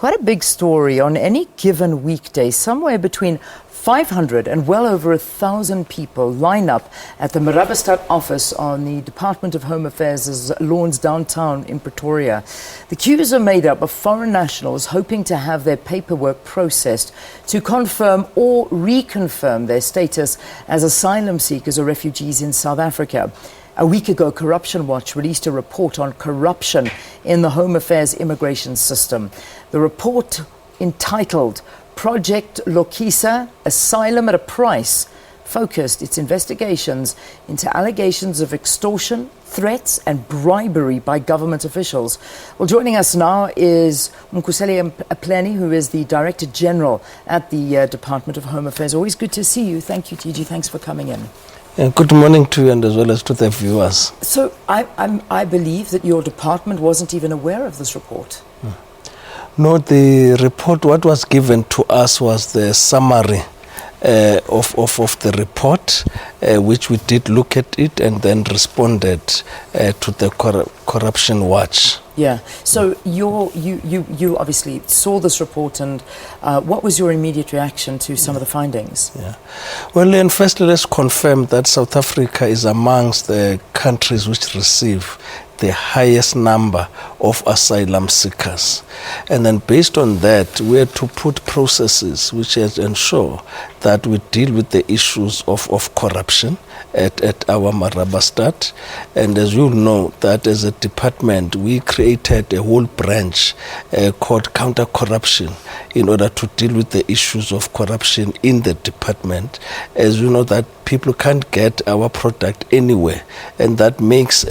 Quite a big story. On any given weekday, somewhere between 500 and well over 1,000 people line up at the Marabastad office on the Department of Home Affairs' lawns downtown in Pretoria. The queues are made up of foreign nationals hoping to have their paperwork processed to confirm or reconfirm their status as asylum seekers or refugees in South Africa. A week ago, Corruption Watch released a report on corruption in the Home Affairs immigration system. The report, entitled Project Lokisa, Asylum at a Price, focused its investigations into allegations of extortion, threats and bribery by government officials. Well, joining us now is Mkuseli Apleni, who is the Director General at the Department of Home Affairs. Always good to see you. Thank you, TG. Thanks for coming in. Good morning to you and as well as to the viewers. So I believe that your department wasn't even aware of this report. No, the report, what was given to us was the summary of the report, which we did look at it and then responded to the Corruption Watch. Yeah. So you obviously saw this report, and what was your immediate reaction to some of the findings? Yeah. Well, then firstly, let's confirm that South Africa is amongst the countries which receive the highest number of asylum seekers. And then based on that, we had to put processes which ensure that we deal with the issues of corruption at our Marabastad. And as you know, that as a department, we created a whole branch called counter-corruption in order to deal with the issues of corruption in the department. As you know, that people can't get our product anywhere, and that makes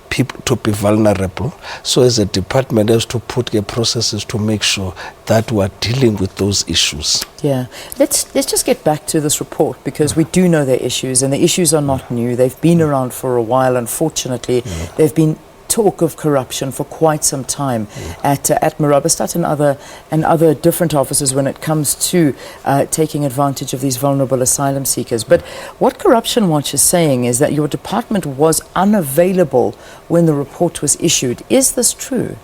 people to be vulnerable. So as a department, has to put the processes to make sure that we are dealing with those issues. Yeah. Let's just get back to this report, because we do know there are issues, and the issues are not new. They've been around for a while. Unfortunately, they've been talk of corruption for quite some time at Marabastad and other different offices when it comes to taking advantage of these vulnerable asylum seekers. But what Corruption Watch is saying is that your department was unavailable when the report was issued. Is this true?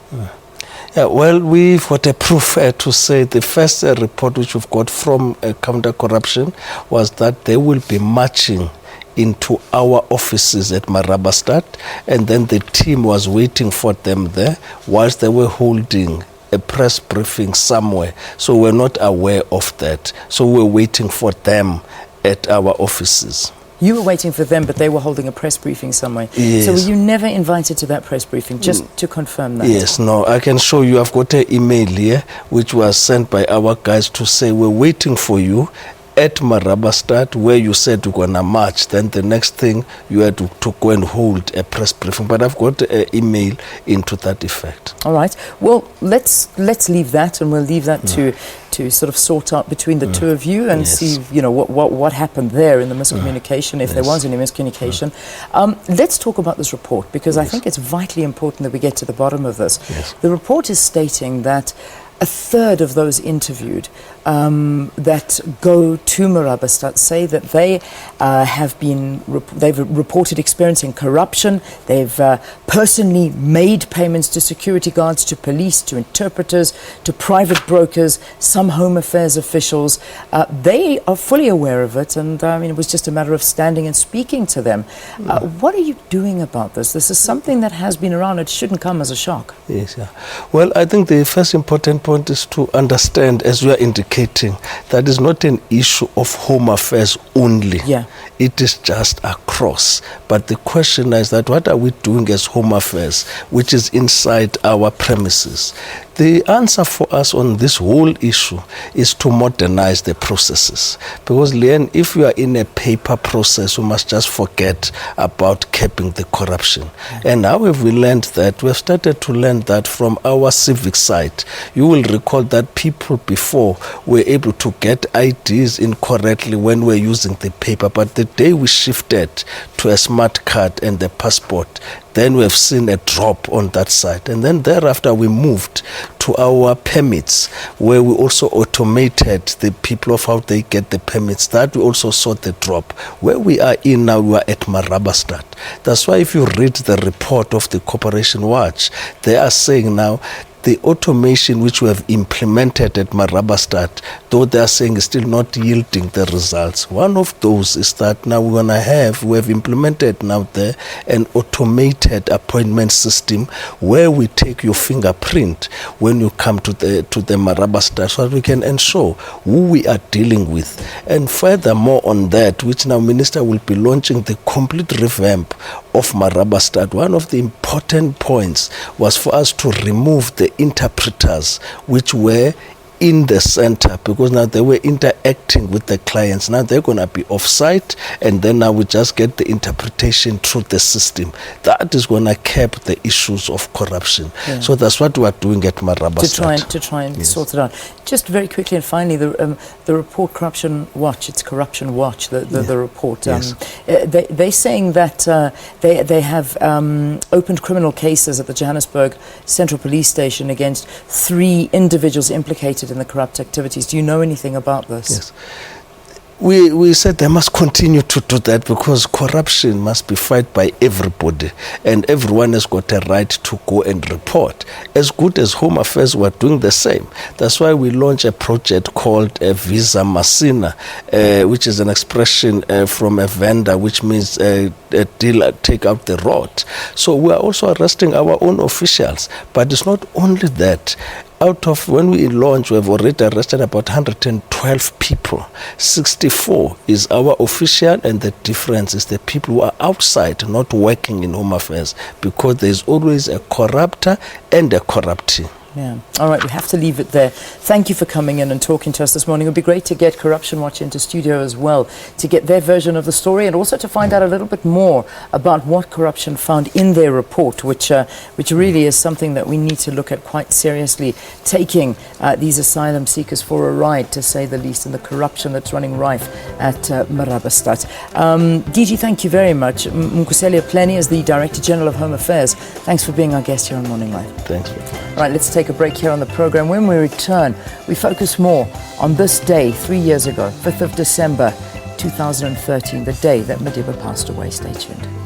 Yeah, well, we've got a proof to say the first report which we've got from counter-corruption was that they will be marching into our offices at Marabastad, and then the team was waiting for them there whilst they were holding a press briefing somewhere. So we're not aware of that. So we're waiting for them at our offices. You were waiting for them, but they were holding a press briefing somewhere. Yes. So were you never invited to that press briefing, just to confirm that? Yes, no, I can show you. I've got an email here which was sent by our guys to say we're waiting for you at Marabastad, where you said you're going to march. Then the next thing you had to go and hold a press briefing. But I've got an email into that effect. All right. Well, let's leave that, and we'll leave that to sort of sort out between the two of you and see, you know, what happened there in the miscommunication, if there was any miscommunication. Let's talk about this report, because I think it's vitally important that we get to the bottom of this. The report is stating that a third of those interviewed that go to Marabastad say that they they've reported experiencing corruption. They've personally made payments to security guards, to police, to interpreters, to private brokers, some Home Affairs officials. They are fully aware of it, and I mean, it was just a matter of standing and speaking to them. What are you doing about this? This is something that has been around. It shouldn't come as a shock. Yes, yeah. Well, I think the first important point is to understand, as you are indicating, that is not an issue of Home Affairs only. Yeah. It is just across. But the question is that what are we doing as Home Affairs, which is inside our premises? The answer for us on this whole issue is to modernize the processes. Because, Leanne, if you are in a paper process, you must just forget about capping the corruption. And how have we learned that? We have started to learn that from our civic side. You will recall that people before were able to get IDs incorrectly when we're using the paper. But the day we shifted to a smart card and the passport, then we have seen a drop on that side. And then thereafter we moved to our permits, where we also automated the people of how they get the permits. That we also saw the drop. Where we are in now, we are at Marabastad. That's why if you read the report of the Corporation Watch, they are saying now the automation which we have implemented at Marabastad, though they are saying is still not yielding the results. One of those is that now we have implemented now there an automated appointment system where we take your fingerprint when you come to the Marabastad, so that we can ensure who we are dealing with. And furthermore on that, which now Minister will be launching the complete revamp of Marabastad, one of the important points was for us to remove the interpreters which were in the center, because now they were interacting with the clients. Now they're going to be off-site, and then now we just get the interpretation through the system. That is going to cap the issues of corruption. Yeah. So that's what we are doing at Marabastad. To try and sort it out. Just very quickly and finally, the report Corruption Watch, it's Corruption Watch, the report. Yes. They're saying that they have opened criminal cases at the Johannesburg Central Police Station against 3 individuals implicated in the corrupt activities. Do you know anything about this? Yes. We said they must continue to do that, because corruption must be fought by everybody, and everyone has got a right to go and report. As good as Home Affairs were doing the same. That's why we launched a project called Visa Masina, which is an expression from a vendor, which means a deal take out the rot. So we are also arresting our own officials. But it's not only that. Out of when we launch, we have already arrested about 112 people. 64 is our official, and the difference is the people who are outside, not working in Home Affairs, because there's always a corrupter and a corruptee. Yeah. All right, we have to leave it there. Thank you for coming in and talking to us this morning. It would be great to get Corruption Watch into studio as well, to get their version of the story, and also to find out a little bit more about what corruption found in their report, which really is something that we need to look at quite seriously, taking these asylum seekers for a ride, to say the least, and the corruption that's running rife at Marabastad. DG, thank you very much. Mkuseli Apleni is the Director General of Home Affairs. Thanks for being our guest here on Morning Live. Thanks. All right, let's take a break here on the program. When we return, we focus more on this day 3 years ago, 5th of December 2013, the day that Madiba passed away. Stay tuned.